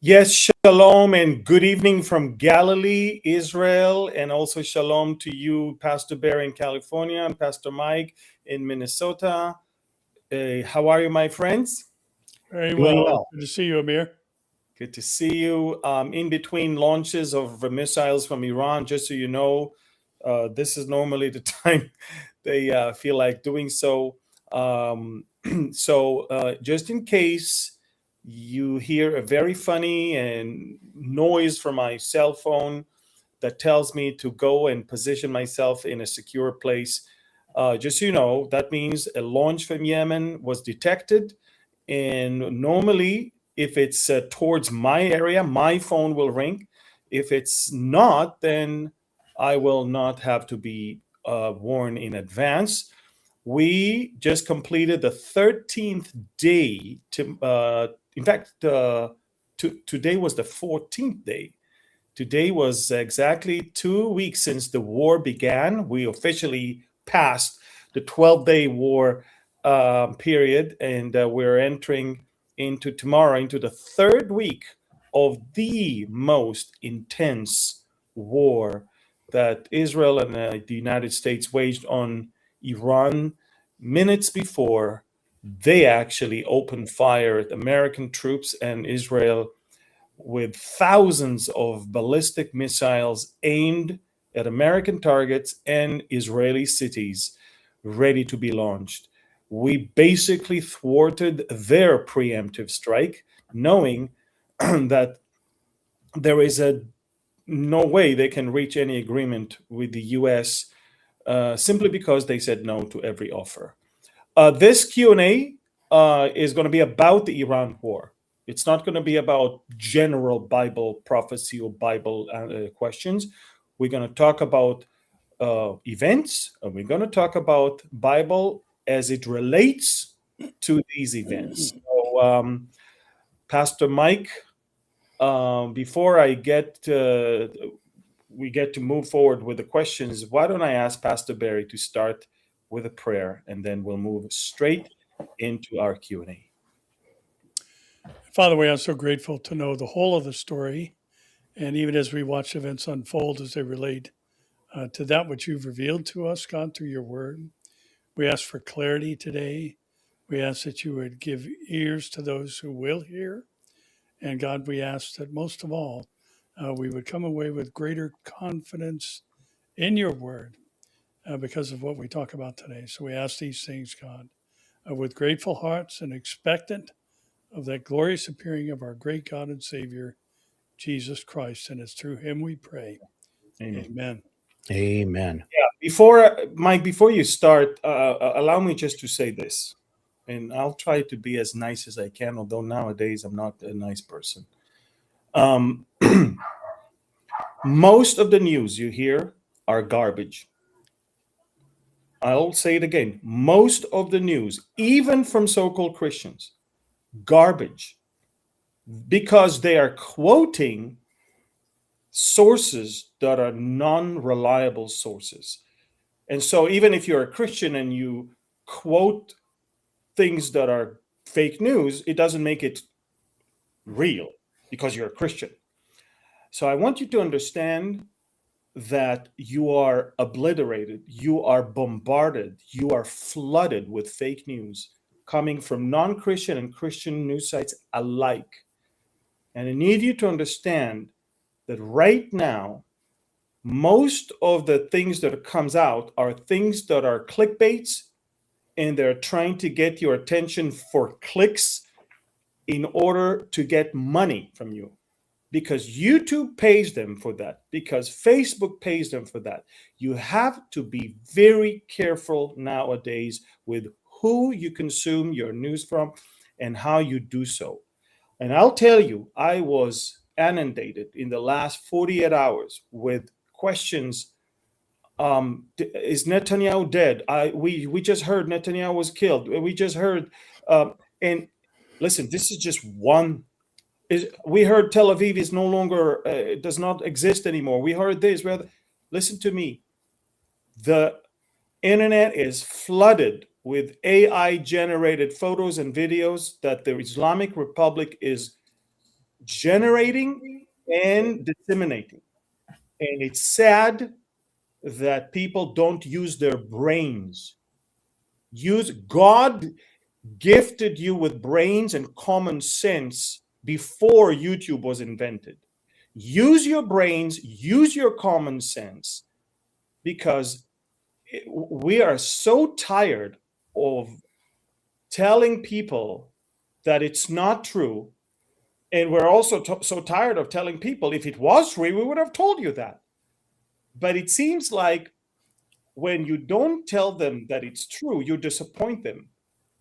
Yes, shalom and good evening from Galilee, Israel, and also shalom to you, Pastor Barry in California and Pastor Mike in Minnesota. How are you, my friends? Very Doing well. well. Good to see you, Amir. Good to see you. In between launches of missiles from Iran, just so you know, this is normally the time they feel like doing so. Just in case you hear a very funny and noise from my cell phone that tells me to go and position myself in a secure place, just so you know, that means a launch from Yemen was detected. And normally, if it's towards my area, my phone will ring. If it's not, then I will not have to be warned in advance. We just completed the 13th day. Today was the 14th day. Today was exactly 2 weeks since the war began. We officially passed the 12-day war period, and we're entering into tomorrow, into the third week of the most intense war that Israel and the United States waged on Iran minutes before they actually opened fire at American troops and Israel with thousands of ballistic missiles aimed at American targets and Israeli cities ready to be launched. We basically thwarted their preemptive strike, knowing that there is no way they can reach any agreement with the US simply because they said no to every offer. This Q&A is going to be about the Iran war. It's not going to be about general Bible prophecy or Bible questions. We're going to talk about events, and we're going to talk about Bible as it relates to these events. So, Pastor Mike, before we get to move forward with the questions, why don't I ask Pastor Barry to start with a prayer, and then we'll move straight into our Q&A. Father, we are so grateful to know the whole of the story. And even as we watch events unfold as they relate to that which you've revealed to us, God, through your word, we ask for clarity today. We ask that you would give ears to those who will hear. And God, we ask that most of all, we would come away with greater confidence in your word because of what we talk about today. So we ask these things, God, with grateful hearts and expectant of that glorious appearing of our great God and Savior, Jesus Christ. And it's through him we pray. Amen. Amen. Amen. Yeah, Mike, before you start, allow me just to say this, and I'll try to be as nice as I can, although nowadays I'm not a nice person. Most of the news you hear are garbage. I'll say it again. Most of the news, even from so-called Christians, garbage, because they are quoting sources that are non-reliable sources. And so even if you're a Christian and you quote things that are fake news, it doesn't make it real because you're a Christian. So I want you to understand that you are obliterated, you are bombarded, you are flooded with fake news coming from non-Christian and Christian news sites alike. And I need you to understand that right now, most of the things that comes out are things that are clickbaits, and they're trying to get your attention for clicks in order to get money from you, because YouTube pays them for that, because Facebook pays them for that. You have to be very careful nowadays with who you consume your news from and how you do so. And I'll tell you, I was inundated in the last 48 hours with questions. Is Netanyahu dead? We just heard Netanyahu was killed. We just heard, and listen, this is just one. We heard Tel Aviv is no longer, does not exist anymore. We heard this. Listen to me. The internet is flooded with AI generated photos and videos that the Islamic Republic is generating and disseminating. And it's sad that people don't use their brains. God gifted you with brains and common sense before YouTube was invented. Use your brains, use your common sense, because we are so tired of telling people that it's not true. And we're also so tired of telling people if it was true, we would have told you that. But it seems like when you don't tell them that it's true, you disappoint them.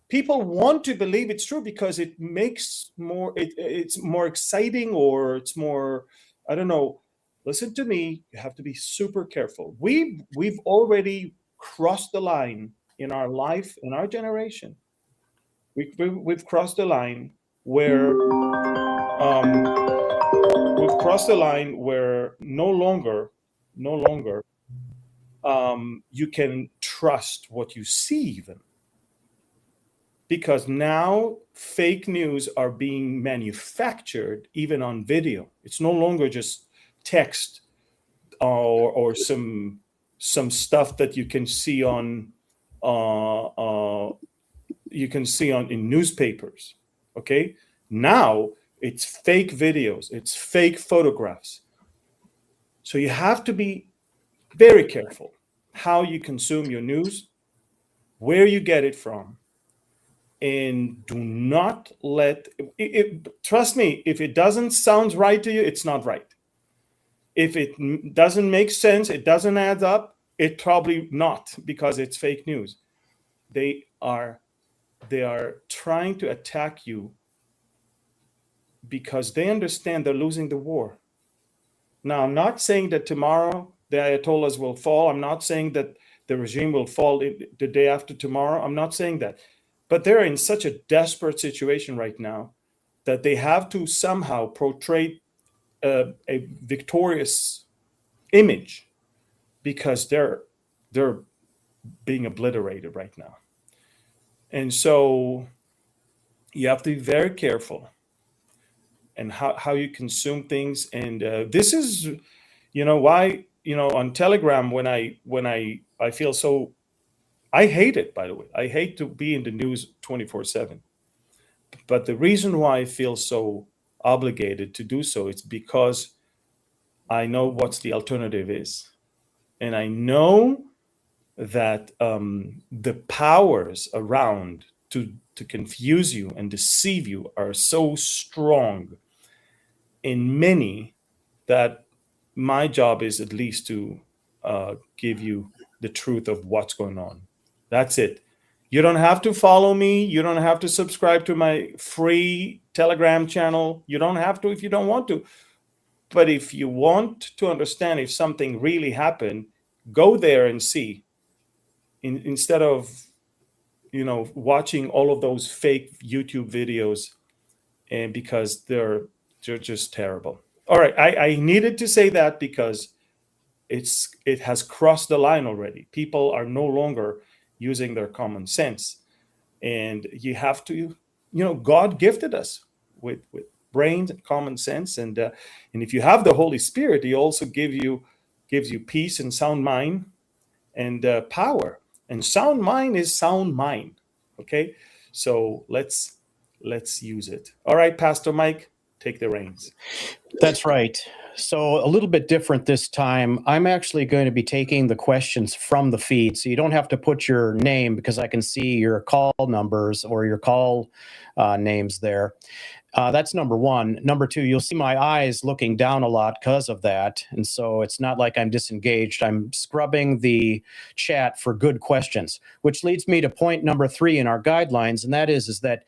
People want to believe it's true because it makes it's more exciting, or it's more, I don't know. Listen to me, you have to be super careful. We've already crossed the line in our life, in our generation. We've crossed the line where no longer you can trust what you see, even, because now fake news are being manufactured even on video. It's no longer just text or some stuff that you can see on in newspapers. Okay, now it's fake videos, it's fake photographs. So you have to be very careful how you consume your news, where you get it from, and do not let it. Trust me, if it doesn't sound right to you, it's not right. If it doesn't make sense, it doesn't add up, it probably not, because it's fake news. They are trying to attack you because they understand they're losing the war. Now, I'm not saying that tomorrow the Ayatollahs will fall. I'm not saying that the regime will fall the day after tomorrow. I'm not saying that. But they're in such a desperate situation right now that they have to somehow portray a victorious image, because they're being obliterated right now. And so you have to be very careful and how you consume things. And this is, why, on Telegram, when I feel so, I hate it, by the way. I hate to be in the news 24/7. But the reason why I feel so obligated to do so, it's because I know what's the alternative is. And I know that the powers around to confuse you and deceive you are so strong in many, that my job is at least to give you the truth of what's going on. That's it. You don't have to follow me. You don't have to subscribe to my free Telegram channel. You don't have to if you don't want to. But if you want to understand if something really happened, go there and see. Instead of, watching all of those fake YouTube videos, and because they're just terrible. All right, I needed to say that because it has crossed the line already. People are no longer using their common sense, and you have to, God gifted us with brains and common sense, and if you have the Holy Spirit, He also gives you peace and sound mind and power. And sound mind is sound mind. Okay, so let's use it. All right, Pastor Mike, take the reins. That's right. So a little bit different this time. I'm actually going to be taking the questions from the feed. So you don't have to put your name, because I can see your call numbers or your call names there. That's number one. Number two, you'll see my eyes looking down a lot because of that. And so it's not like I'm disengaged. I'm scrubbing the chat for good questions, which leads me to point number three in our guidelines. And that is that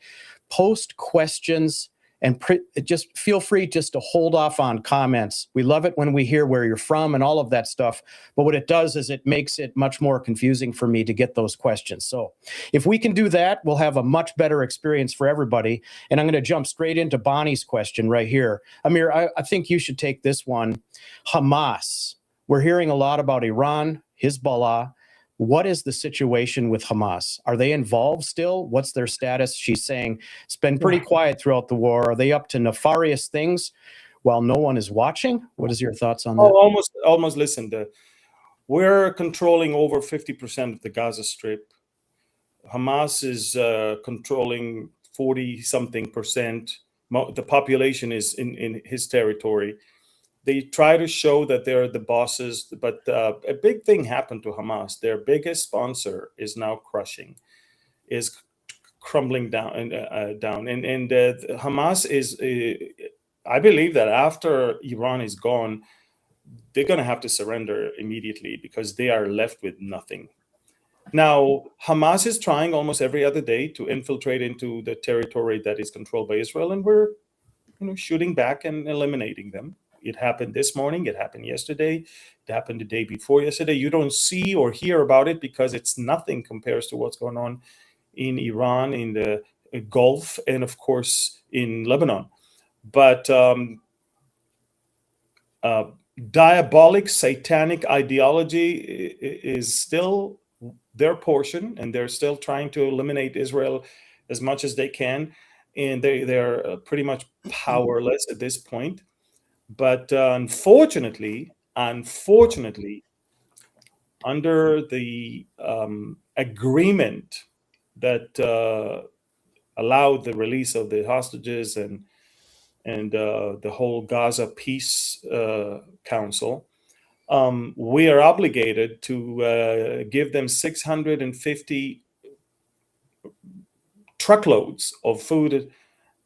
post questions and just feel free just to hold off on comments. We love it when we hear where you're from and all of that stuff. But what it does is it makes it much more confusing for me to get those questions. So if we can do that, we'll have a much better experience for everybody. And I'm going to jump straight into Bonnie's question right here. Amir, I think you should take this one. Hamas. We're hearing a lot about Iran, Hezbollah, What is the situation with Hamas? Are they involved still? What's their status? She's saying it's been pretty quiet throughout the war. Are they up to nefarious things while no one is watching? What is your thoughts on that? Almost. Listen, we're controlling over 50% of the Gaza Strip. Hamas is controlling 40-something percent. The population is in his territory. They try to show that they're the bosses, but a big thing happened to Hamas. Their biggest sponsor is now crumbling down. Hamas is, I believe that after Iran is gone, they're going to have to surrender immediately because they are left with nothing. Now, Hamas is trying almost every other day to infiltrate into the territory that is controlled by Israel, and we're shooting back and eliminating them. It happened this morning. It happened yesterday. It happened the day before yesterday. You don't see or hear about it because it's nothing compares to what's going on in Iran, in the Gulf, and of course in Lebanon. But diabolic, satanic ideology is still their portion, and they're still trying to eliminate Israel as much as they can. And they're pretty much powerless at this point. But unfortunately, under the agreement that allowed the release of the hostages and the whole Gaza Peace Council, we are obligated to give them 650 truckloads of food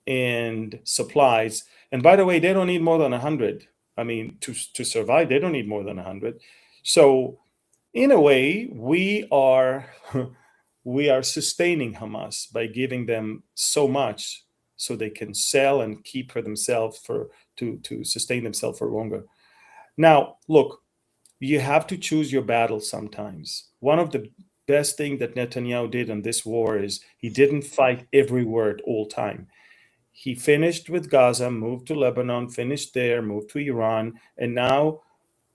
and supplies. And by the way, they don't need more than 100. I mean, to survive, they don't need more than 100. So in a way, we are sustaining Hamas by giving them so much so they can sell and keep for themselves to sustain themselves for longer. Now, look, you have to choose your battles sometimes. One of the best thing that Netanyahu did in this war is he didn't fight every word all time. He finished with Gaza, moved to Lebanon, finished there, moved to Iran, and now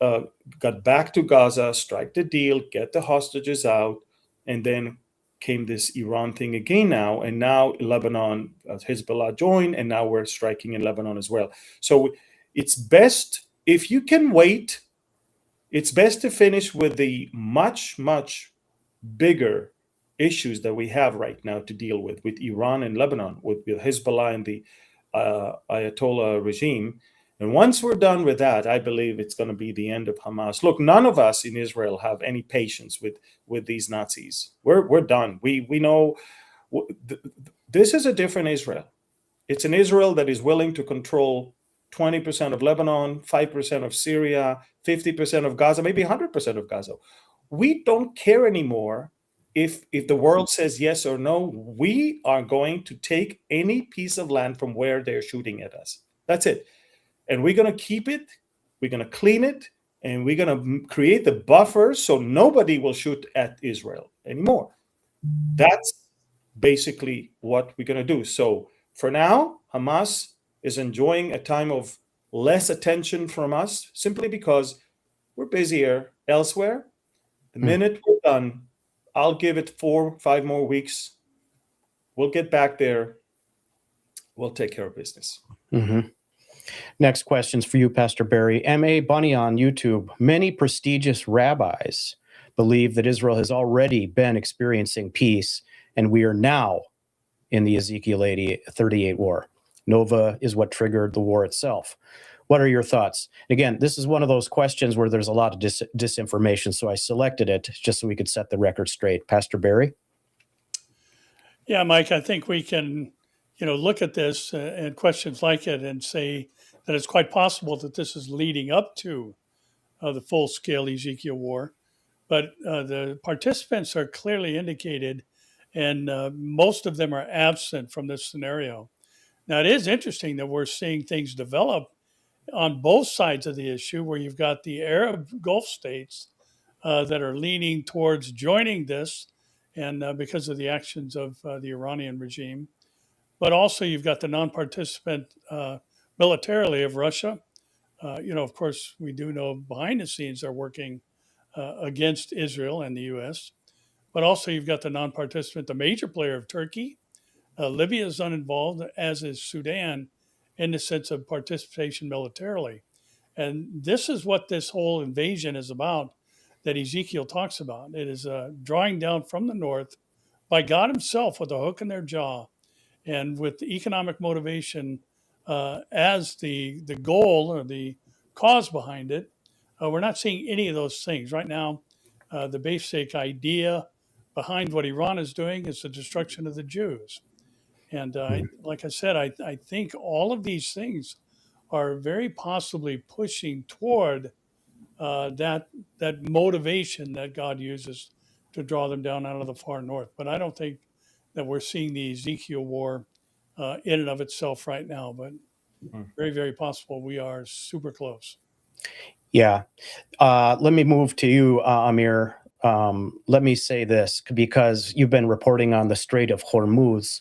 got back to Gaza, strike the deal, get the hostages out, and then came this Iran thing again now, and now Lebanon, Hezbollah joined, and now we're striking in Lebanon as well. So it's best, if you can wait, it's best to finish with the much, much bigger issues that we have right now to deal with Iran and Lebanon, with Hezbollah and the Ayatollah regime. And once we're done with that, I believe it's going to be the end of Hamas. Look, none of us in Israel have any patience with these Nazis. We're done. We know this is a different Israel. It's an Israel that is willing to control 20% of Lebanon, 5% of Syria, 50% of Gaza, maybe 100% of Gaza. We don't care anymore if the world says yes or no. We are going to take any piece of land from where they're shooting at us. That's it. And we're going to keep it, we're going to clean it, and we're going to create the buffer so nobody will shoot at Israel anymore. That's basically what we're going to do. So for now, Hamas is enjoying a time of less attention from us simply because we're busier elsewhere. The minute we're done, I'll give it 4-5 more weeks. We'll get back there. We'll take care of business. Mm-hmm. Next question's for you, Pastor Barry. M.A. Bunny on YouTube. Many prestigious rabbis believe that Israel has already been experiencing peace, and we are now in the Ezekiel 38 war. Nova is what triggered the war itself. What are your thoughts? Again, this is one of those questions where there's a lot of disinformation, so I selected it just so we could set the record straight. Pastor Barry? Yeah, Mike, I think we can, look at this and questions like it and say that it's quite possible that this is leading up to the full-scale Ezekiel war. But the participants are clearly indicated, and most of them are absent from this scenario. Now, it is interesting that we're seeing things develop on both sides of the issue, where you've got the Arab Gulf states that are leaning towards joining this, and because of the actions of the Iranian regime. But also you've got the non-participant militarily of Russia. Of course, we do know behind the scenes they're working against Israel and the U.S., but also you've got the non-participant, the major player of Turkey. Libya is uninvolved, as is Sudan, in the sense of participation militarily. And this is what this whole invasion is about that Ezekiel talks about. It is drawing down from the north by God himself with a hook in their jaw and with economic motivation as the goal or the cause behind it. We're not seeing any of those things. Right now, the basic idea behind what Iran is doing is the destruction of the Jews. And like I said, I think all of these things are very possibly pushing toward that motivation that God uses to draw them down out of the far north. But I don't think that we're seeing the Ezekiel war in and of itself right now. But very, very possible we are super close. Yeah. Let me move to you, Amir. Let me say this, because you've been reporting on the Strait of Hormuz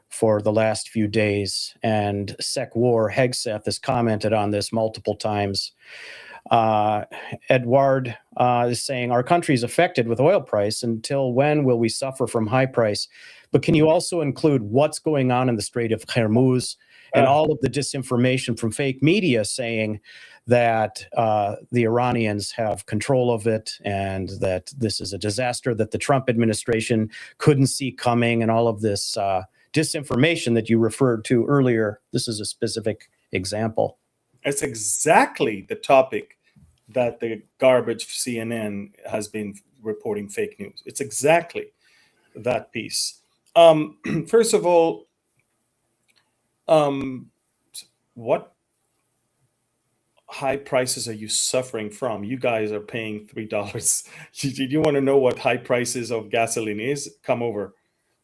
for the last few days, and SecWar Hegseth has commented on this multiple times. Edward is saying, our country is affected with oil price. Until when will we suffer from high price? But can you also include what's going on in the Strait of Hormuz and all of the disinformation from fake media saying that the Iranians have control of it and that this is a disaster that the Trump administration couldn't see coming, and all of this disinformation that you referred to earlier? This is a specific example. It's exactly the topic that the garbage CNN has been reporting fake news. It's exactly that piece. First of all, what high prices are you suffering from? You guys are paying $3. You want to know what high prices of gasoline is? Come over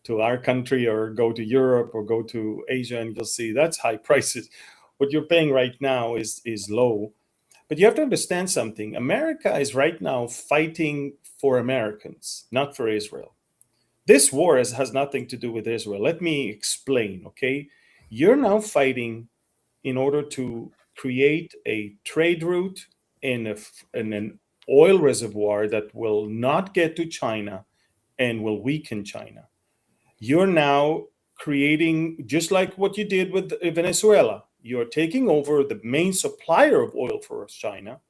to our country or go to Europe or go to Asia and you'll see that's high prices. What you're paying right now is low. But you have to understand something. America is right now fighting for Americans, not for Israel. This war has nothing to do with Israel. Let me explain, okay? You're now fighting in order to create a trade route in an oil reservoir that will not get to China and will weaken China. You're now creating, just like what you did with Venezuela, you're taking over the main supplier of oil for China,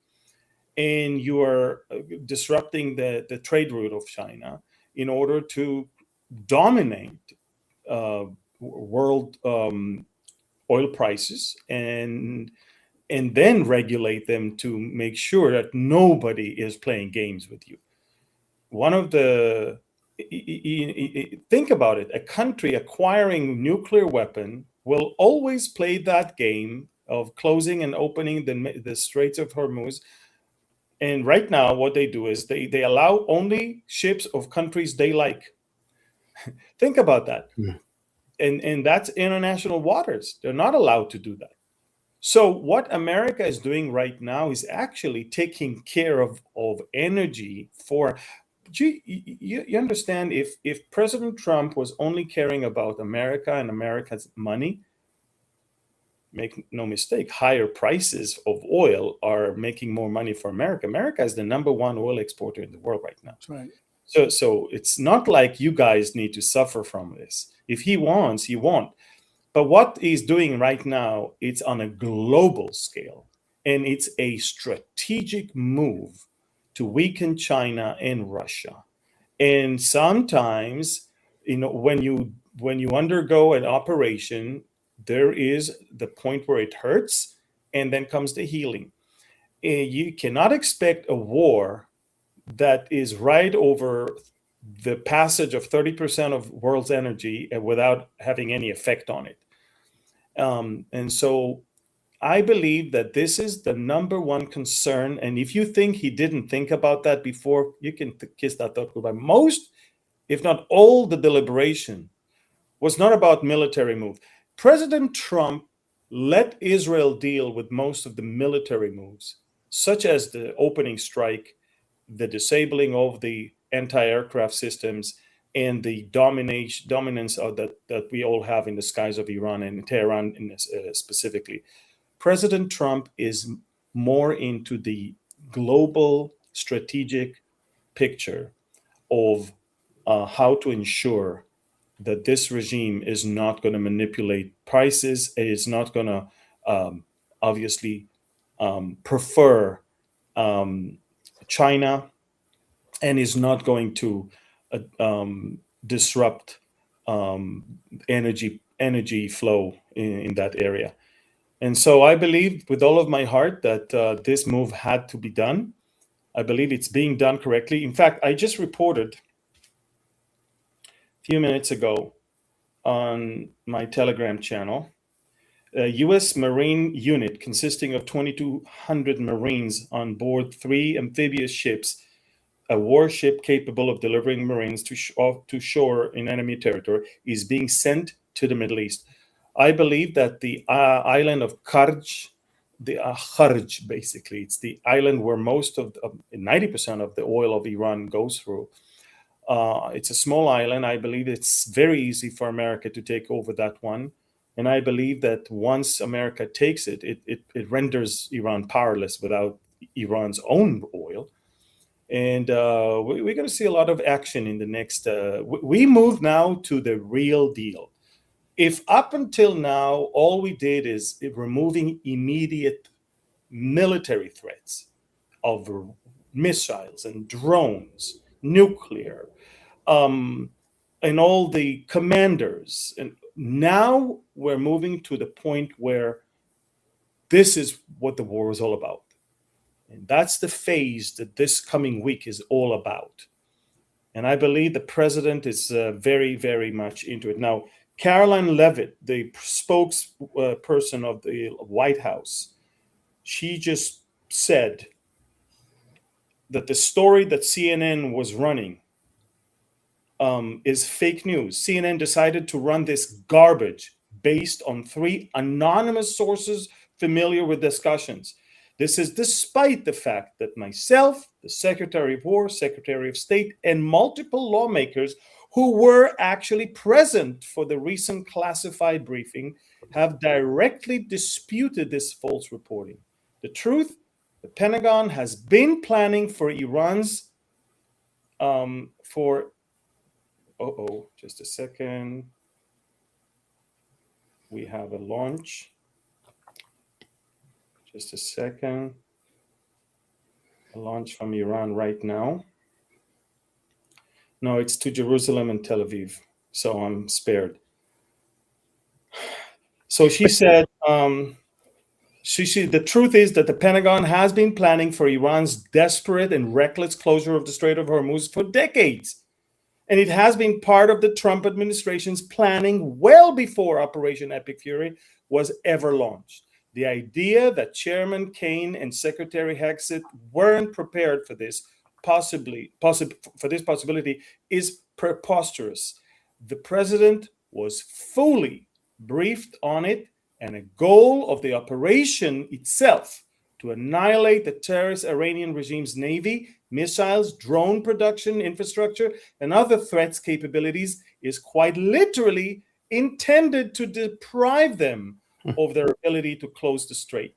and you are disrupting the trade route of China in order to dominate world oil prices and then regulate them to make sure that nobody is playing games with you. One of the think about it, a country acquiring nuclear weapon will always play that game of closing and opening the Straits of Hormuz. And right now what they do is they allow only ships of countries they like. Think about that. And that's international waters. They're not allowed to do that. So what America is doing right now is actually taking care of energy for. You understand, if President Trump was only caring about America and America's money, make no mistake, higher prices of oil are making more money for America. America is the number one oil exporter in the world right now. That's right. So it's not like you guys need to suffer from this. If he wants, he won't. But what he's doing right now, it's on a global scale, and it's a strategic move to weaken China and Russia. And sometimes, when you undergo an operation, there is the point where it hurts, and then comes the healing. And you cannot expect a war that is right over the passage of 30% of world's energy without having any effect on it. And so I believe that this is the number one concern. And if you think he didn't think about that before, you can kiss that thought goodbye. Most, if not all, the deliberation was not about military move. President Trump let Israel deal with most of the military moves, such as the opening strike, the disabling of the anti-aircraft systems, and the dominance of that we all have in the skies of Iran and Tehran specifically. President Trump is more into the global strategic picture of how to ensure that this regime is not going to manipulate prices. It is not going to obviously prefer China, and is not going to disrupt energy flow in that area. And so I believe with all of my heart that this move had to be done. I believe it's being done correctly. In fact, I just reported a few minutes ago on my Telegram channel, a U.S. Marine unit consisting of 2,200 Marines on board 3 amphibious ships, a warship capable of delivering Marines to shore in enemy territory, is being sent to the Middle East. I believe that the island of Karj, Kharj, basically, it's the island where most of 90% of the oil of Iran goes through. It's a small island. I believe it's very easy for America to take over that one. And I believe that once America takes it, it renders Iran powerless without Iran's own oil. And we're going to see a lot of action in the next. We move now to the real deal. If up until now, all we did is removing immediate military threats of missiles and drones, nuclear, and all the commanders, and now we're moving to the point where this is what the war is all about. And that's the phase that this coming week is all about. And I believe the president is very, very much into it. Now, Caroline Leavitt, the spokesperson of the White House, she just said that the story that CNN was running is fake news. CNN decided to run this garbage based on 3 anonymous sources familiar with discussions. This is despite the fact that myself, the Secretary of War, Secretary of State, and multiple lawmakers who were actually present for the recent classified briefing have directly disputed this false reporting. The truth, the Pentagon has been planning for Iran's just a second. We have a launch. Just a second. A launch from Iran right now. No, it's to Jerusalem and Tel Aviv, so I'm spared. So she said, the truth is that the Pentagon has been planning for Iran's desperate and reckless closure of the Strait of Hormuz for decades. And it has been part of the Trump administration's planning well before Operation Epic Fury was ever launched. The idea that Chairman Kaine and Secretary Hexet weren't prepared for this possibility is preposterous. The president was fully briefed on it, and a goal of the operation itself to annihilate the terrorist Iranian regime's navy, missiles, drone production infrastructure, and other threats capabilities is quite literally intended to deprive them of their ability to close the strait.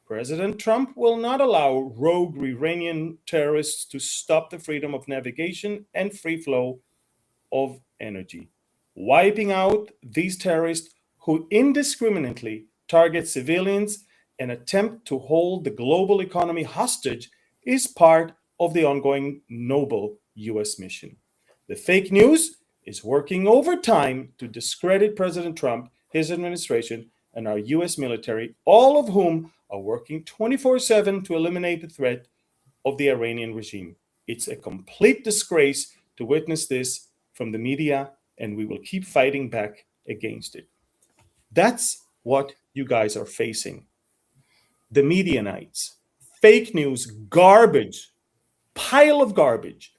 President Trump will not allow rogue Iranian terrorists to stop the freedom of navigation and free flow of energy. Wiping out these terrorists who indiscriminately target civilians and attempt to hold the global economy hostage is part of the ongoing noble U.S. mission. The fake news is working overtime to discredit President Trump, his administration, and our U.S. military, all of whom are working 24/7 to eliminate the threat of the Iranian regime. It's a complete disgrace to witness this from the media, and we will keep fighting back against it. That's what you guys are facing. The Medianites, fake news, garbage, pile of garbage.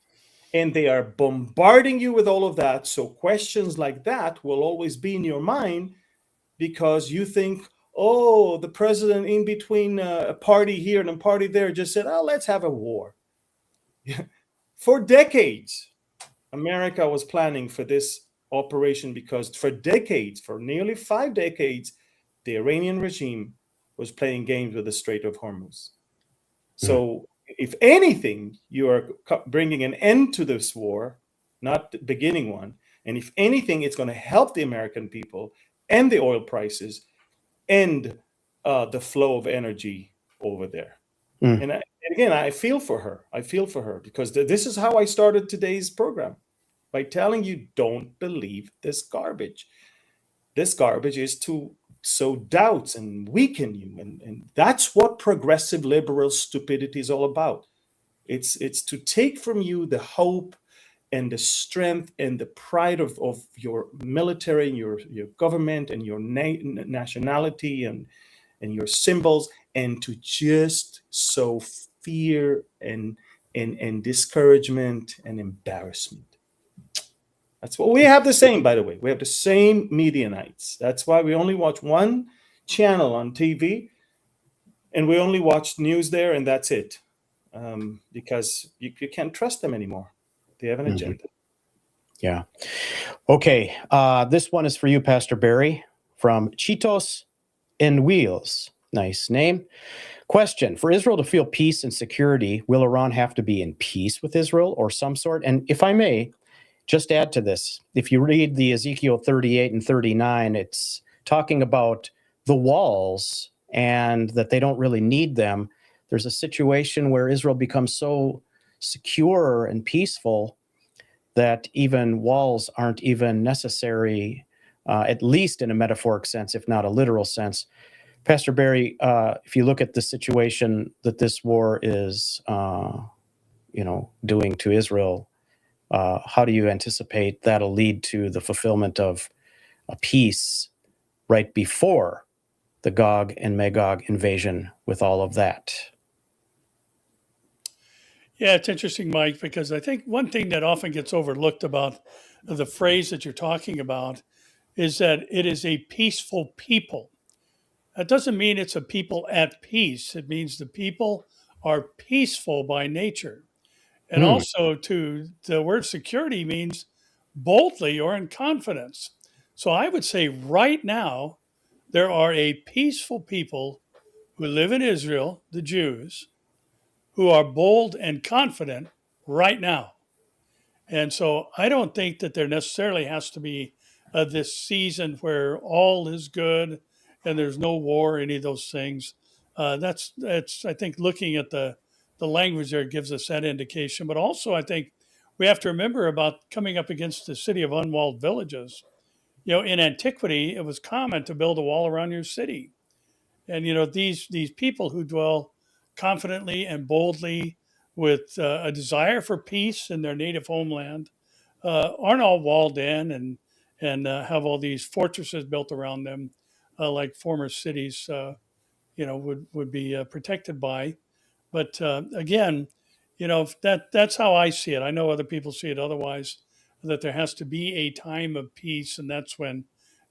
And they are bombarding you with all of that. So questions like that will always be in your mind because you think, oh, the president in between a party here and a party there just said, oh, let's have a war. For decades, America was planning for this operation because for decades, for nearly 5 decades, the Iranian regime was playing games with the Strait of Hormuz. So if anything, you are bringing an end to this war, not beginning one. And if anything, it's going to help the American people and the oil prices end the flow of energy over there. Mm. And again, I feel for her. I feel for her because this is how I started today's program, by telling you, don't believe this garbage. This garbage is to sow doubts and weaken you. And that's what progressive liberal stupidity is all about. It's to take from you the hope and the strength and the pride of your military and your government and your nationality and your symbols, and to just sow fear and discouragement and embarrassment. That's what we have the same, by the way. We have the same media nights. That's why we only watch one channel on TV, and we only watch news there, and that's it. Because you can't trust them anymore. They have an agenda. Yeah. Okay. This one is for you, Pastor Barry, from Chitos en Wheels. Nice name. Question: for Israel to feel peace and security, will Iran have to be in peace with Israel or some sort? And if I may, just add to this, if you read the Ezekiel 38 and 39, it's talking about the walls and that they don't really need them. There's a situation where Israel becomes so secure and peaceful that even walls aren't even necessary, at least in a metaphoric sense, if not a literal sense. Pastor Barry, if you look at the situation that this war is, doing to Israel, how do you anticipate that'll lead to the fulfillment of a peace right before the Gog and Magog invasion with all of that? Yeah, it's interesting, Mike, because I think one thing that often gets overlooked about the phrase that you're talking about is that it is a peaceful people. That doesn't mean it's a people at peace. It means the people are peaceful by nature. And also, to the word security means boldly or in confidence. So I would say right now, there are a peaceful people who live in Israel, the Jews, who are bold and confident right now. And so I don't think that there necessarily has to be this season where all is good and there's no war, any of those things. That's I think looking at the language there gives us that indication. But also I think we have to remember about coming up against the city of unwalled villages. In antiquity, it was common to build a wall around your city. And these people who dwell confidently and boldly with a desire for peace in their native homeland aren't all walled in and have all these fortresses built around them, like former cities, would be protected by. But again, that's how I see it. I know other people see it otherwise. That there has to be a time of peace, and that's when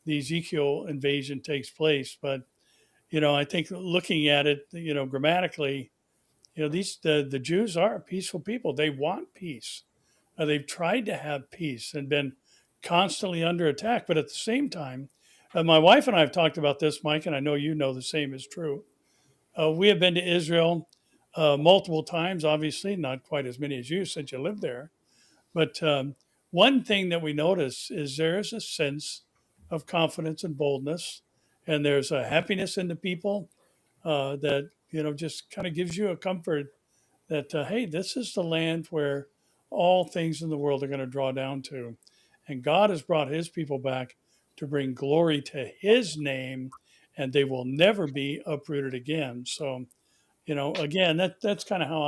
the Ezekiel invasion takes place. But I think looking at it, grammatically, the Jews are a peaceful people. They want peace. They've tried to have peace and been constantly under attack. But at the same time, my wife and I have talked about this, Mike, and I know you know the same is true. We have been to Israel multiple times, obviously, not quite as many as you since you lived there. But one thing that we notice is there is a sense of confidence and boldness, and there's a happiness in the people that just kind of gives you a comfort that hey, this is the land where all things in the world are going to draw down to, and God has brought His people back to bring glory to His name, and they will never be uprooted again. So, again, that's kind of how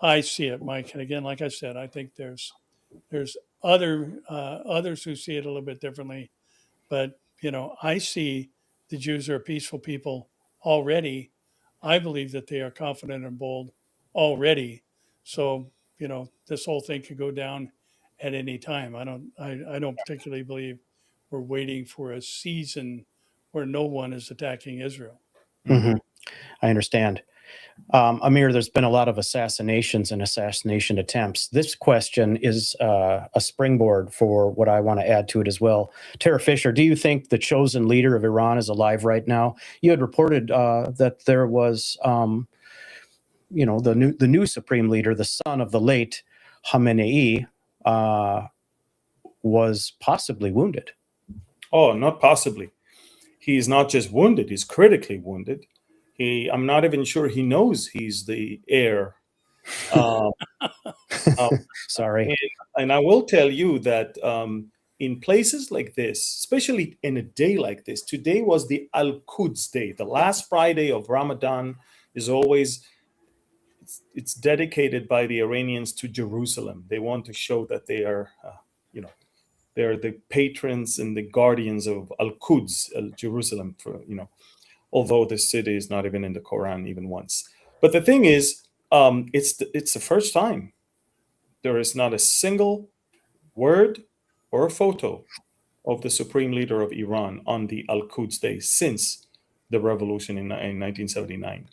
I see it, Mike. And again, like I said, I think there's others who see it a little bit differently, but I see the Jews are a peaceful people already. I believe that they are confident and bold already. So this whole thing could go down at any time. I don't particularly believe we're waiting for a season where no one is attacking Israel. Mm-hmm. I understand. Amir, there's been a lot of assassinations and assassination attempts. This question is a springboard for what I want to add to it as well. Tara Fisher, do you think the chosen leader of Iran is alive right now? You had reported that there was the new supreme leader, the son of the late Khamenei, was possibly wounded. Oh, not possibly. He's not just wounded, he's critically wounded. I'm not even sure he knows he's the heir. Sorry. And I will tell you that in places like this, especially in a day like this, today was the Al-Quds Day. The last Friday of Ramadan is always, it's dedicated by the Iranians to Jerusalem. They want to show that they are, they're the patrons and the guardians of Al-Quds, Jerusalem, although the city is not even in the Quran even once. But the thing is, it's the first time there is not a single word or a photo of the supreme leader of Iran on the Al-Quds Day since the revolution in 1979.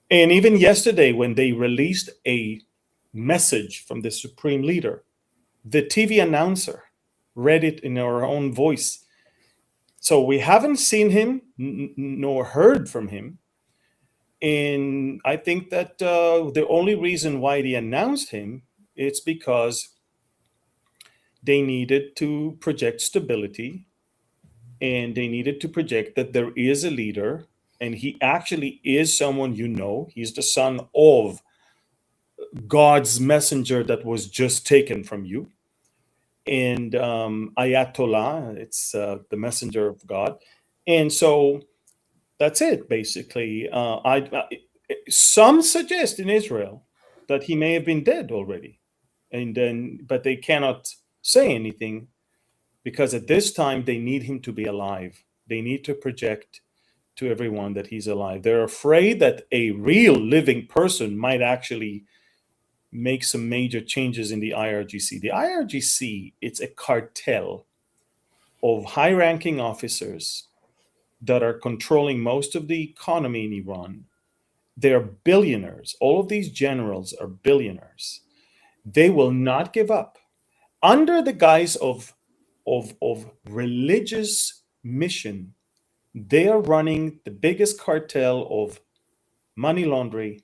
And even yesterday, when they released a message from the supreme leader, the TV announcer read it in her own voice. So we haven't seen him nor heard from him. And I think that the only reason why they announced him, it's because they needed to project stability, and they needed to project that there is a leader, and he actually is someone he's the son of God's messenger that was just taken from you. And Ayatollah, it's the messenger of God. And so that's it, basically. Some suggest in Israel that he may have been dead already, but they cannot say anything because at this time they need him to be alive. They need to project to everyone that he's alive. They're afraid that a real living person might actually make some major changes in the IRGC. The IRGC, it's a cartel of high-ranking officers that are controlling most of the economy in Iran. They're billionaires. All of these generals are billionaires. They will not give up. Under the guise of religious mission, they are running the biggest cartel of money laundering,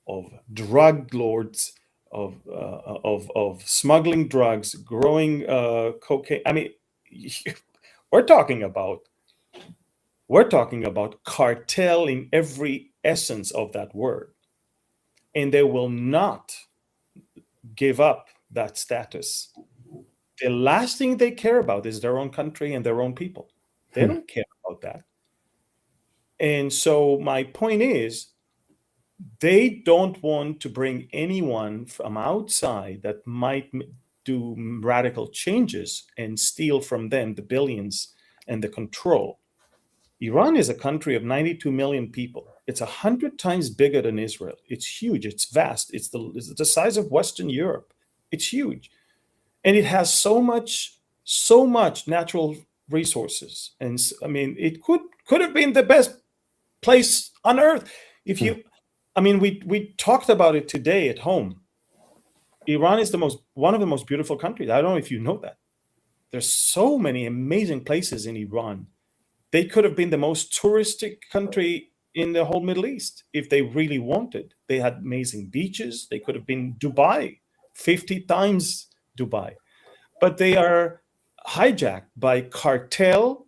of drug lords, of smuggling drugs, growing cocaine. I mean, we're talking about cartel in every essence of that word, and they will not give up that status. The last thing they care about is their own country and their own people. They don't care about that. And so my point is, they don't want to bring anyone from outside that might do radical changes and steal from them the billions and the control. Iran is a country of 92 million people. It's 100 times bigger than Israel. It's huge. It's vast. It's the size of Western Europe. It's huge. And it has so much natural resources. And I mean, it could have been the best place on earth. If you, I mean, we talked about it today at home. Iran is one of the most beautiful countries. I don't know if you know that. There's so many amazing places in Iran. They could have been the most touristic country in the whole Middle East if they really wanted. They had amazing beaches. They could have been Dubai, 50 times Dubai. But they are hijacked by cartel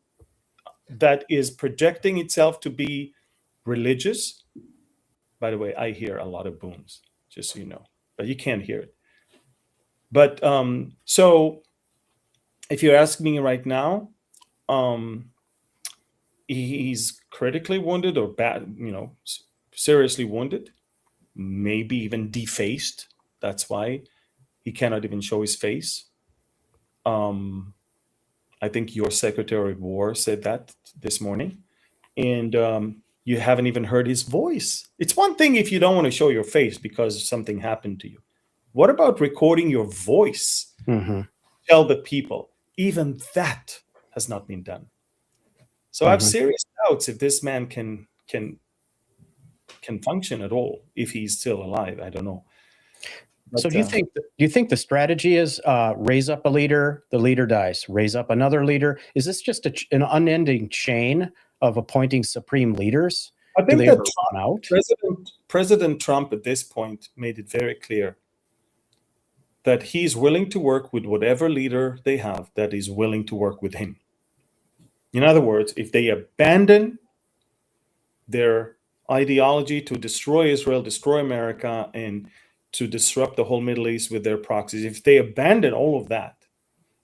that is projecting itself to be religious. By the way, I hear a lot of booms, just so you know, but you can't hear it. But so if you're asking me right now, he's critically wounded or bad, seriously wounded, maybe even defaced. That's why he cannot even show his face. I think your Secretary of War said that this morning, and you haven't even heard his voice. It's one thing if you don't want to show your face because something happened to you. What about recording your voice? Tell the people. Even that has not been done. So I have serious doubts if this man can function at all, if he's still alive. I don't know. But, so do you think the strategy is raise up a leader, the leader dies, raise up another leader? Is this just an unending chain of appointing supreme leaders? I Do think they that ever run out? President Trump at this point made it very clear that he's willing to work with whatever leader they have that is willing to work with him. In other words, if they abandon their ideology to destroy Israel, destroy America, and to disrupt the whole Middle East with their proxies, if they abandon all of that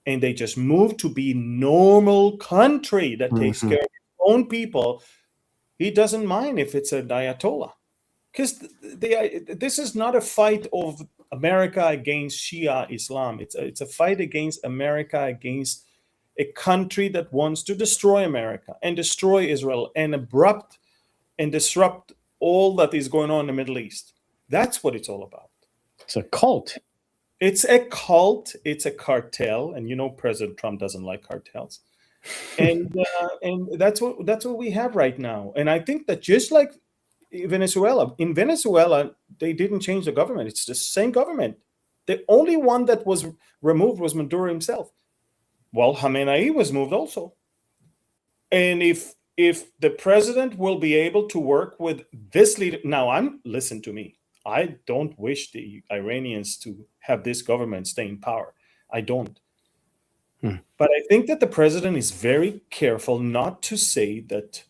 and they just move to be normal country that takes care of its own people, he doesn't mind if it's an Ayatollah. Because this is not a fight of America against Shia Islam. It's a fight against America, against a country that wants to destroy America and destroy Israel and abrupt and disrupt all that is going on in the Middle East. That's what it's all about. It's a cult. It's a cult. It's a cartel, and you know President Trump doesn't like cartels. And that's what we have right now. And I think that just like Venezuela, in Venezuela, they didn't change the government. It's the same government. The only one that was removed was Maduro himself. Well, Khamenei was moved also. And if the president will be able to work with this leader, now listen to me. I don't wish the Iranians to have this government stay in power. I don't. But I think that the president is very careful not to say that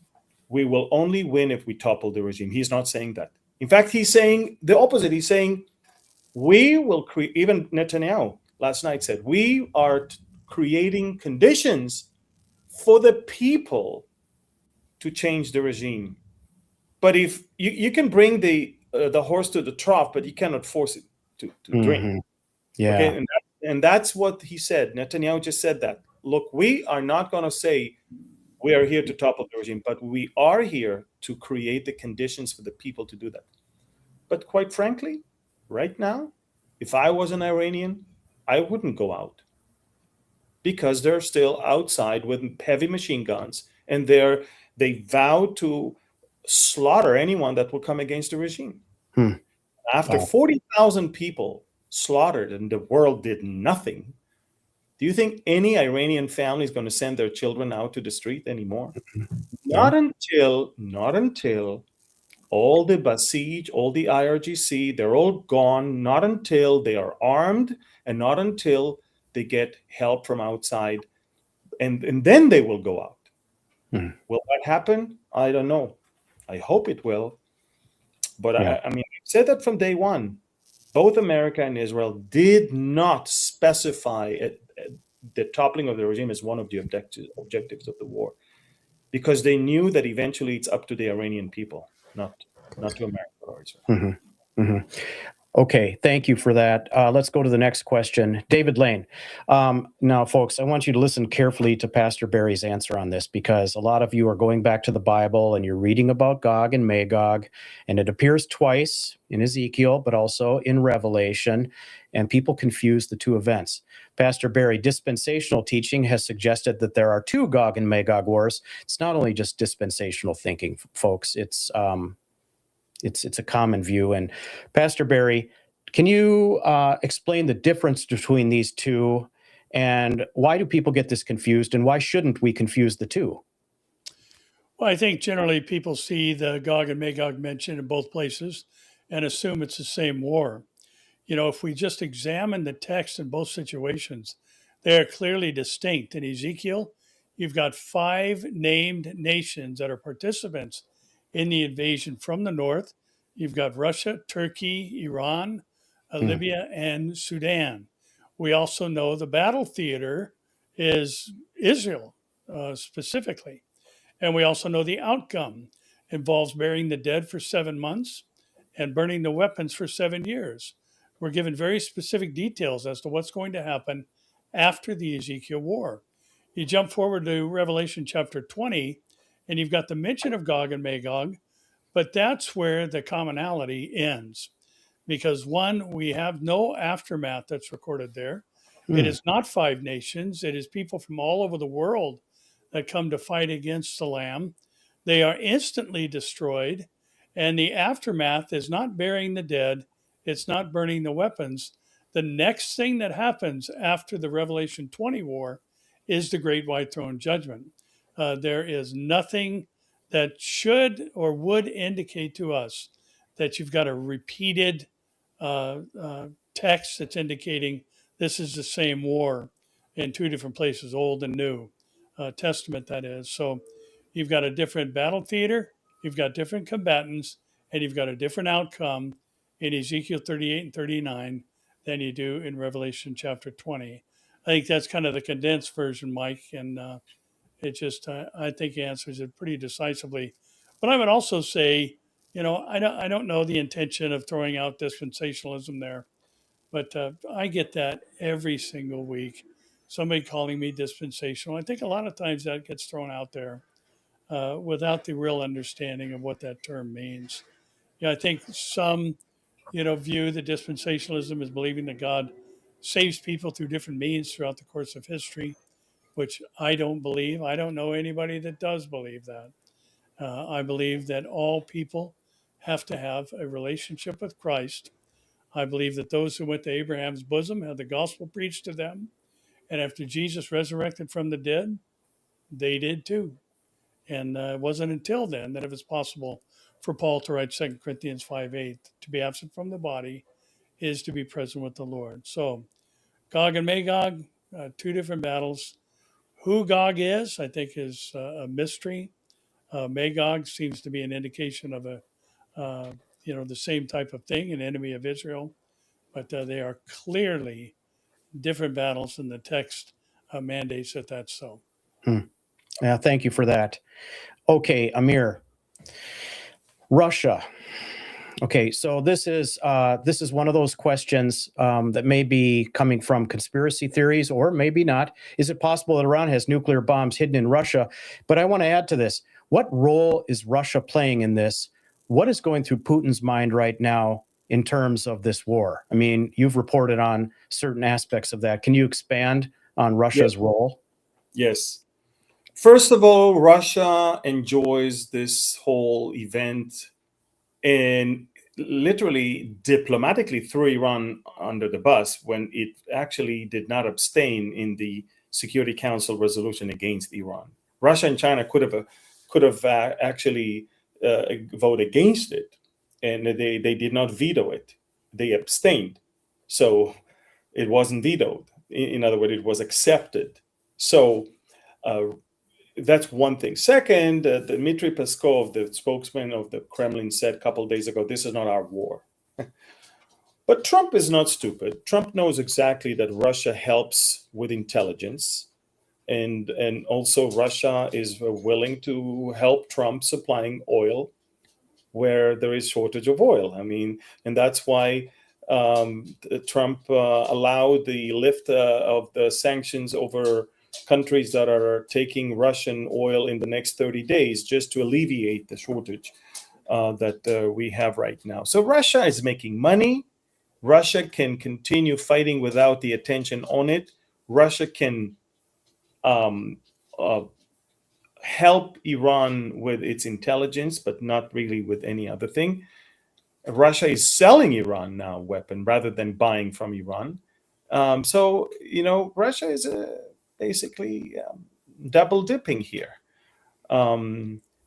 we will only win if we topple the regime. He's not saying that. In fact, he's saying the opposite. He's saying we will create, even Netanyahu last night said, we are creating conditions for the people to change the regime. But if you can bring the horse to the trough, but you cannot force it to drink. Yeah. Okay, and that's what he said. Netanyahu just said that. Look, we are not going to say we are here to topple the regime, but we are here to create the conditions for the people to do that. But quite frankly, right now, if I was an Iranian, I wouldn't go out because they're still outside with heavy machine guns, and they vow to slaughter anyone that will come against the regime. After 40,000 people slaughtered and the world did nothing, do you think any Iranian family is going to send their children out to the street anymore? Not until all the Basij, all the IRGC, they're all gone, not until they are armed and not until they get help from outside, and then they will go out. Will that happen? I don't know. I hope it will. But I mean, I've said that from day one. Both America and Israel did not specify the toppling of the regime as one of the objectives of the war, because they knew that eventually it's up to the Iranian people, not to America or Israel. Okay, thank you for that. Let's go to the next question. David Lane. Now, folks, I want you to listen carefully to Pastor Barry's answer on this, because a lot of you are going back to the Bible and you're reading about Gog and Magog, and it appears twice in Ezekiel, but also in Revelation, and people confuse the two events. Pastor Barry, dispensational teaching has suggested that there are two Gog and Magog wars. It's not only just dispensational thinking, folks. It's a common view. And Pastor Barry, can you explain the difference between these two, and why do people get this confused, and why shouldn't we confuse the two? Well, I think generally people see the Gog and Magog mentioned in both places and assume it's the same war. You know, if we just examine the text in both situations, they are clearly distinct. In Ezekiel, you've got 5 named nations that are participants in the invasion from the north. You've got Russia, Turkey, Iran, Libya, and Sudan. We also know the battle theater is Israel specifically. And we also know the outcome involves burying the dead for 7 months and burning the weapons for 7 years. We're given very specific details as to what's going to happen after the Ezekiel war. You jump forward to Revelation chapter 20, and you've got the mention of Gog and Magog, but that's where the commonality ends. Because one, we have no aftermath that's recorded there. It is not 5 nations. It is people from all over the world that come to fight against the Lamb. They are instantly destroyed. And the aftermath is not burying the dead. It's not burning the weapons. The next thing that happens after the Revelation 20 war is the Great White Throne Judgment. There is nothing that should or would indicate to us that you've got a repeated text that's indicating this is the same war in two different places, Old and New Testament, that is. So you've got a different battle theater, you've got different combatants, and you've got a different outcome in Ezekiel 38 and 39 than you do in Revelation chapter 20. I think that's kind of the condensed version, Mike, and it just I think answers it pretty decisively. But I would also say, I don't know the intention of throwing out dispensationalism there, but I get that every single week. Somebody calling me dispensational. I think a lot of times that gets thrown out there without the real understanding of what that term means. Yeah, I think some, view the dispensationalism as believing that God saves people through different means throughout the course of history, which I don't believe. I don't know anybody that does believe that. I believe that all people have to have a relationship with Christ. I believe that those who went to Abraham's bosom had the gospel preached to them. And after Jesus resurrected from the dead, they did too. And it wasn't until then that it was possible for Paul to write 2 Corinthians 5:8, to be absent from the body is to be present with the Lord. So Gog and Magog, two different battles. Who Gog is, I think, is a mystery. Magog seems to be an indication of the same type of thing, an enemy of Israel, but they are clearly different battles, and the text mandates that that's so. Yeah, thank you for that. Okay, Amir, Russia. Okay, so this is one of those questions that may be coming from conspiracy theories, or maybe not. Is it possible that Iran has nuclear bombs hidden in Russia? But I want to add to this: what role is Russia playing in this? What is going through Putin's mind right now in terms of this war? I mean, you've reported on certain aspects of that. Can you expand on Russia's role? Yes. First of all, Russia enjoys this whole event and literally diplomatically threw Iran under the bus when it actually did not abstain in the Security Council resolution against Iran. Russia and China could have actually voted against it, and they did not veto it. They abstained, so it wasn't vetoed. In other words, it was accepted. So that's one thing. Second, Dmitry Peskov, the spokesman of the Kremlin, said a couple of days ago, this is not our war. But Trump is not stupid. Trump knows exactly that Russia helps with intelligence. And also Russia is willing to help Trump supplying oil where there is shortage of oil. I mean, and that's why Trump allowed the lift of the sanctions over countries that are taking Russian oil in the next 30 days just to alleviate the shortage that we have right now. So Russia is making money. Russia can continue fighting without the attention on it. Russia can help Iran with its intelligence, but not really with any other thing. Russia is selling Iran now weapon rather than buying from Iran. So, Russia is basically double dipping here.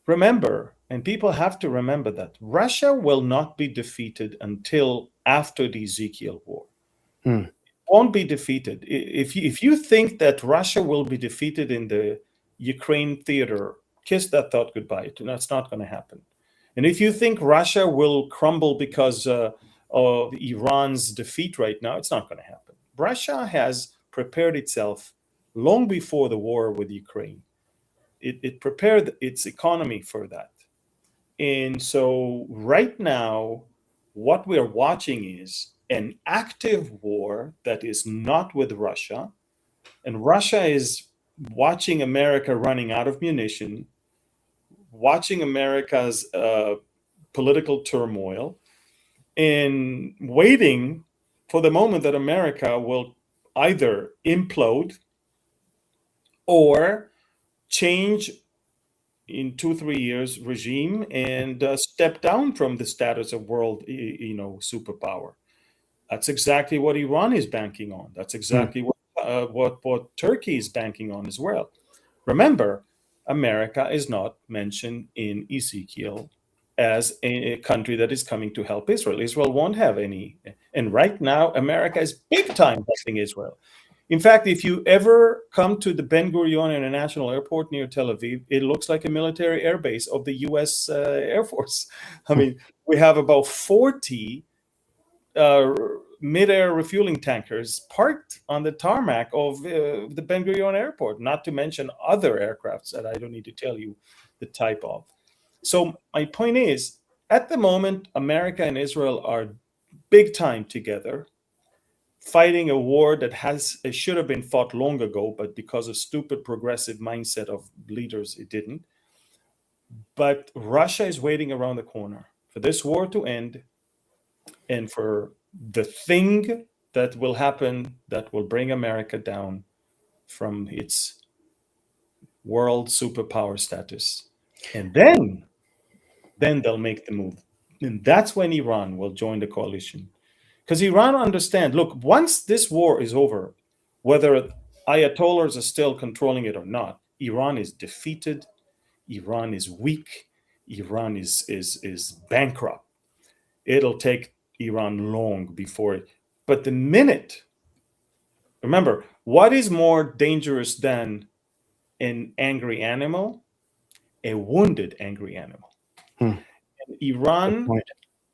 Remember, and people have to remember that Russia will not be defeated until after the Ezekiel war. It won't be defeated. If you think that Russia will be defeated in the Ukraine theater, kiss that thought goodbye. That's not going to happen. And if you think Russia will crumble because of Iran's defeat right now, it's not going to happen. Russia has prepared itself long before the war with Ukraine. It prepared its economy for that. And so right now, what we're watching is an active war that is not with Russia. And Russia is watching America running out of munition, watching America's political turmoil, and waiting for the moment that America will either implode or change in 2-3 years regime and step down from the status of world superpower. That's exactly what Iran is banking on. That's exactly what Turkey is banking on as well. Remember, America is not mentioned in Ezekiel as a country that is coming to help Israel. Israel won't have any. And right now, America is big time helping Israel. In fact, if you ever come to the Ben Gurion International Airport near Tel Aviv, it looks like a military airbase of the U.S. Air Force. I mean, we have about 40 mid-air refueling tankers parked on the tarmac of the Ben Gurion Airport, not to mention other aircrafts that I don't need to tell you the type of. So my point is, at the moment, America and Israel are big time together, fighting a war that should have been fought long ago, but because of stupid progressive mindset of leaders, it didn't. But Russia is waiting around the corner for this war to end and for the thing that will happen that will bring America down from its world superpower status. And then they'll make the move. And that's when Iran will join the coalition. Because Iran understands, look, once this war is over, whether Ayatollahs are still controlling it or not, Iran is defeated, Iran is weak, Iran is bankrupt. It'll take Iran long before it. But the minute, remember, what is more dangerous than an angry animal? A wounded angry animal. And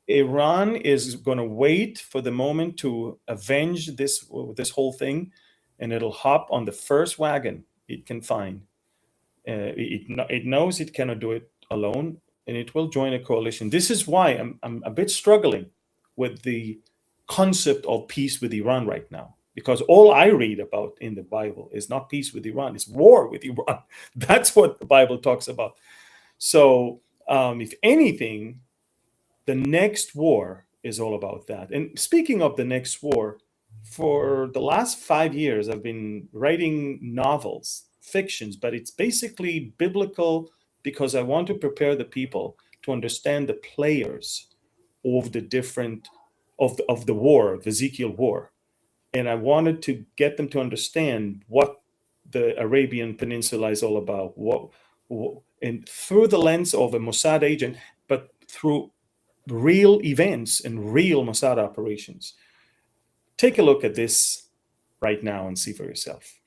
Iran is going to wait for the moment to avenge this whole thing, and it'll hop on the first wagon it can find. It knows it cannot do it alone, and it will join a coalition. This is why I'm a bit struggling with the concept of peace with Iran right now, because all I read about in the Bible is not peace with Iran, it's war with Iran. That's what the Bible talks about. So if anything, the next war is all about that. And speaking of the next war, for the last 5 years, I've been writing novels, fictions, but it's basically biblical because I want to prepare the people to understand the players of the different, of the war, the Ezekiel war. And I wanted to get them to understand what the Arabian Peninsula is all about, and through the lens of a Mossad agent, but through real events and real Mossad operations. Take a look at this right now and see for yourself.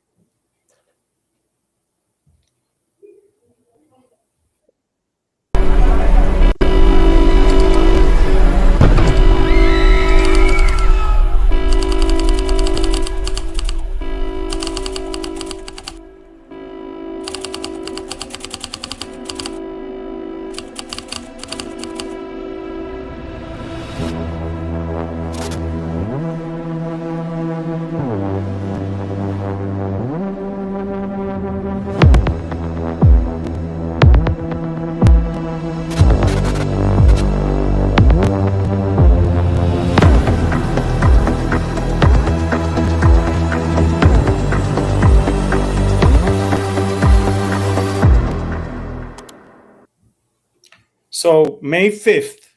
So May 5th,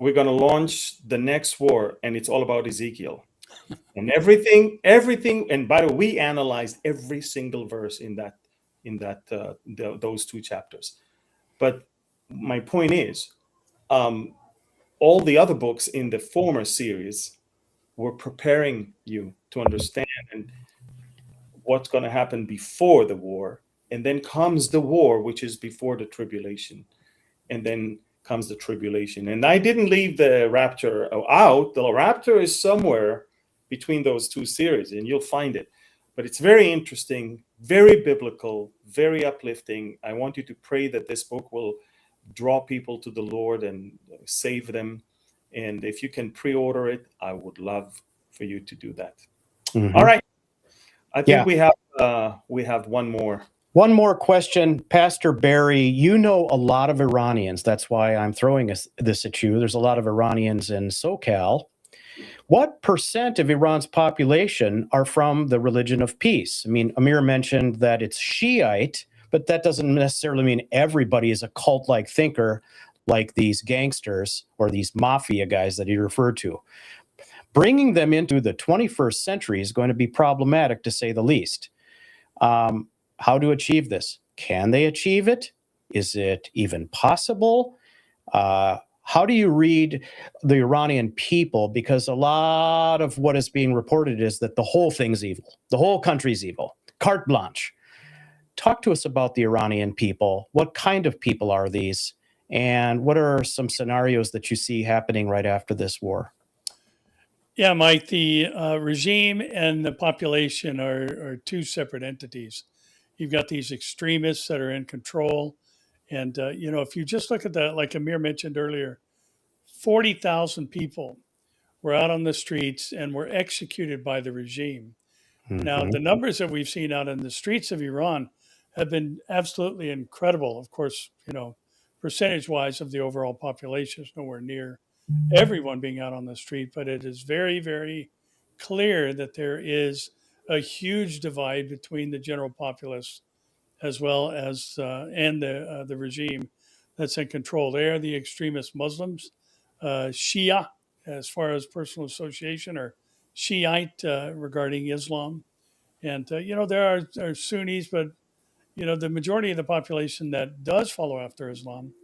we're going to launch the next war, and it's all about Ezekiel. And everything, and by the way, we analyzed every single verse in those two chapters. But my point is, all the other books in the former series were preparing you to understand what's going to happen before the war. And then comes the war, which is before the tribulation. And then comes the tribulation. And I didn't leave the rapture out. The rapture is somewhere between those two series, and you'll find it. But it's very interesting, very biblical, very uplifting. I want you to pray that this book will draw people to the Lord and save them. And if you can pre-order it, I would love for you to do that. Mm-hmm. All right. I think we have one more. One more question, Pastor Barry. You know a lot of Iranians. That's why I'm throwing this at you. There's a lot of Iranians in SoCal. What percent of Iran's population are from the religion of peace? I mean, Amir mentioned that it's Shiite, but that doesn't necessarily mean everybody is a cult-like thinker like these gangsters or these mafia guys that he referred to. Bringing them into the 21st century is going to be problematic, to say the least. How to achieve this? Can they achieve it? Is it even possible? How do you read the Iranian people? Because a lot of what is being reported is that the whole thing's evil. The whole country's evil. Carte blanche. Talk to us about the Iranian people. What kind of people are these? And what are some scenarios that you see happening right after this war? Yeah, Mike, the regime and the population are two separate entities. You've got these extremists that are in control. And, if you just look at that, like Amir mentioned earlier, 40,000 people were out on the streets and were executed by the regime. Now, the numbers that we've seen out in the streets of Iran have been absolutely incredible. Of course, percentage wise of the overall population is nowhere near everyone being out on the street, but it is very, very clear that there is a huge divide between the general populace as well as and the regime that's in control. They are the extremist Muslims, Shia, as far as personal association, or Shiite regarding Islam. And, there are Sunnis, but, the majority of the population that does follow after Islam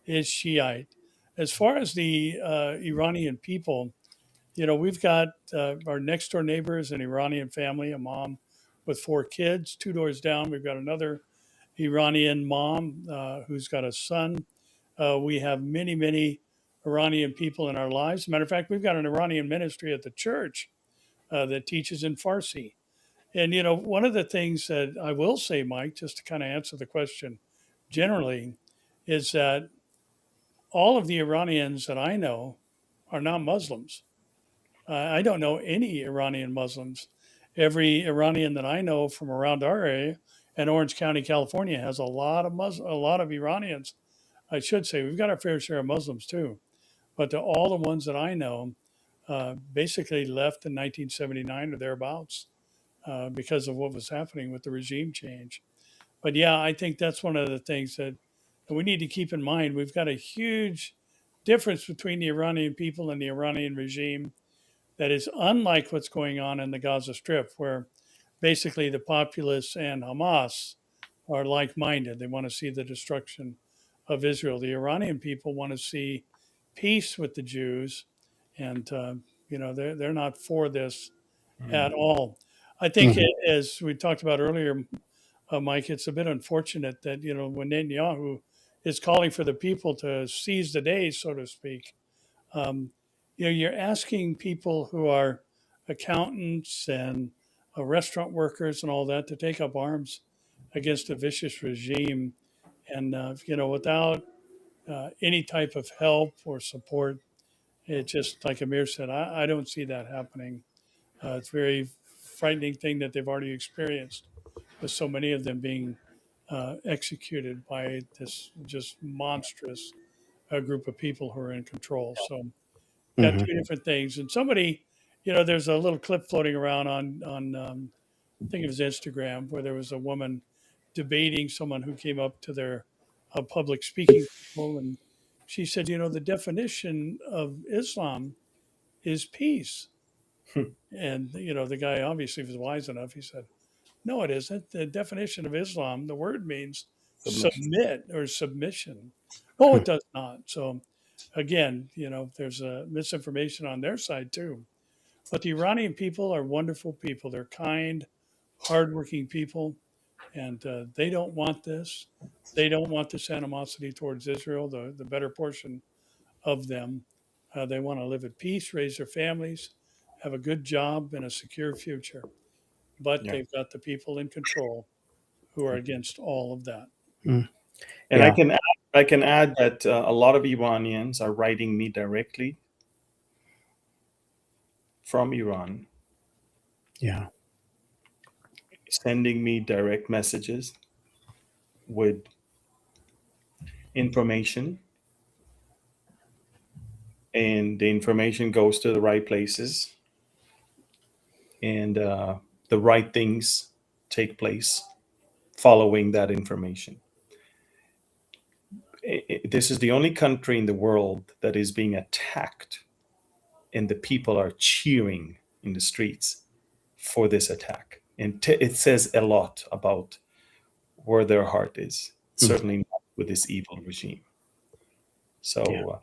is Shiite. As far as the Iranian people, we've got our next door neighbor is an Iranian family, a mom with 4 kids. 2 doors down, we've got another Iranian mom who's got a son. We have many, many Iranian people in our lives. As a matter of fact, we've got an Iranian ministry at the church that teaches in Farsi. And, one of the things that I will say, Mike, just to kind of answer the question generally, is that all of the Iranians that I know are not Muslims. I don't know any Iranian Muslims. Every Iranian that I know from around our area, and Orange County, California, has a lot of Iranians. I should say we've got our fair share of Muslims too, but all the ones that I know basically left in 1979 or thereabouts because of what was happening with the regime change. But yeah, I think that's one of the things that we need to keep in mind. We've got a huge difference between the Iranian people and the Iranian regime that is unlike what's going on in the Gaza Strip, where basically the populace and Hamas are like-minded. They want to see the destruction of Israel. The Iranian people want to see peace with the Jews, and they're not for this at all. I think, as we talked about earlier, Mike, it's a bit unfortunate that when Netanyahu is calling for the people to seize the day, so to speak, um, you're asking people who are accountants and restaurant workers and all that to take up arms against a vicious regime, and without any type of help or support. It just, like Amir said, I don't see that happening. It's a very frightening thing that they've already experienced, with so many of them being executed by this just monstrous group of people who are in control. So, got two different things. And somebody, there's a little clip floating around on I think it was Instagram, where there was a woman debating someone who came up to their public speaking people, and she said, the definition of Islam is peace. And the guy obviously was wise enough. He said, "No, it isn't. The definition of Islam, the word means Submission. submit or submission." Oh, it does not. So again, there's a misinformation on their side too. But the Iranian people are wonderful people. They're kind, hardworking people, and they don't want this. They don't want this animosity towards Israel, the better portion of them. They want to live at peace, raise their families, have a good job, and a secure future. But Yeah. they've got the people in control who are against all of that. And Yeah. I can add that a lot of Iranians are writing me directly from Iran, Yeah. sending me direct messages with information, and the information goes to the right places, and the right things take place following that information. This is the only country in the world that is being attacked, and the people are cheering in the streets for this attack. And it says a lot about where their heart is. Mhm. Certainly not with this evil regime. So, Yeah.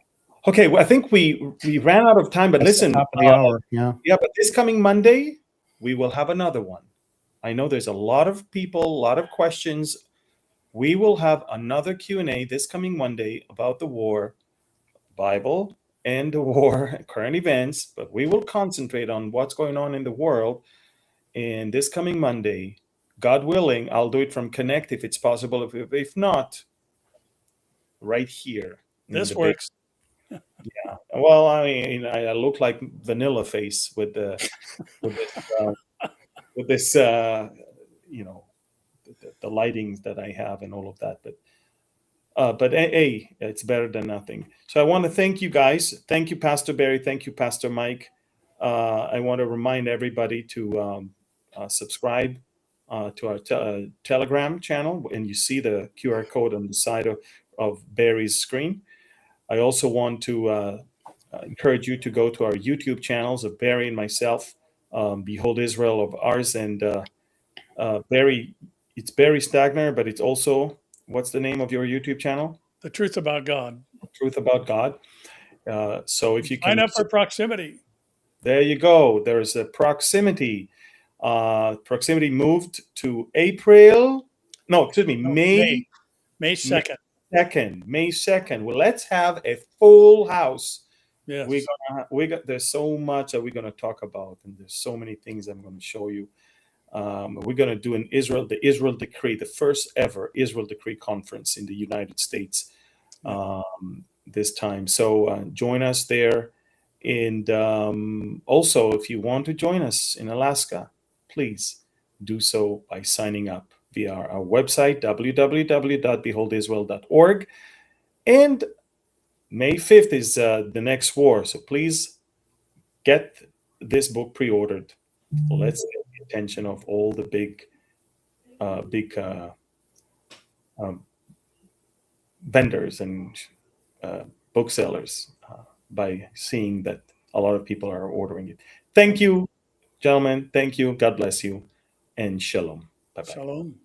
okay, well, I think we ran out of time, but That's the listen, top of the hour. Yeah. yeah, but this coming Monday, we will have another one. I know there's a lot of people, a lot of questions. We will have another Q&A this coming Monday about the war, Bible, and the war, current events, but we will concentrate on what's going on in the world. And this coming Monday, God willing, I'll do it from Connect if it's possible. If not, right here. in This the works. Well, I mean, I look like Vanilla Face with the with this with this you know the lightings that I have and all of that. But hey, it's better than nothing. So I want to thank you guys. Thank you, Pastor Barry. Thank you, Pastor Mike. I want to remind everybody to subscribe to our Telegram channel, and you see the QR code on the side of Barry's screen. I also want to encourage you to go to our YouTube channels of Barry and myself, Behold Israel of ours, and Barry. It's Barry Stagner, but it's also, what's the name of your YouTube channel? The Truth About God. Truth About God. So if you Sign can, up for proximity. there you go. There's a proximity. Proximity moved to April. No, excuse me, No, May May 2nd. 2nd. May 2nd. Well, let's have a full house. Yes. There's so much that we're gonna talk about, and there's so many things I'm gonna show you. We're gonna do the Israel Decree, the first ever Israel Decree conference in the United States this time. So join us there, and also if you want to join us in Alaska, please do so by signing up via our website www.beholdisrael.org. And May 5th is the next war. So please get this book pre-ordered. Let's get the attention of all the big vendors and booksellers by seeing that a lot of people are ordering it. Thank you, gentlemen. Thank you. God bless you. And shalom. Bye-bye. Shalom.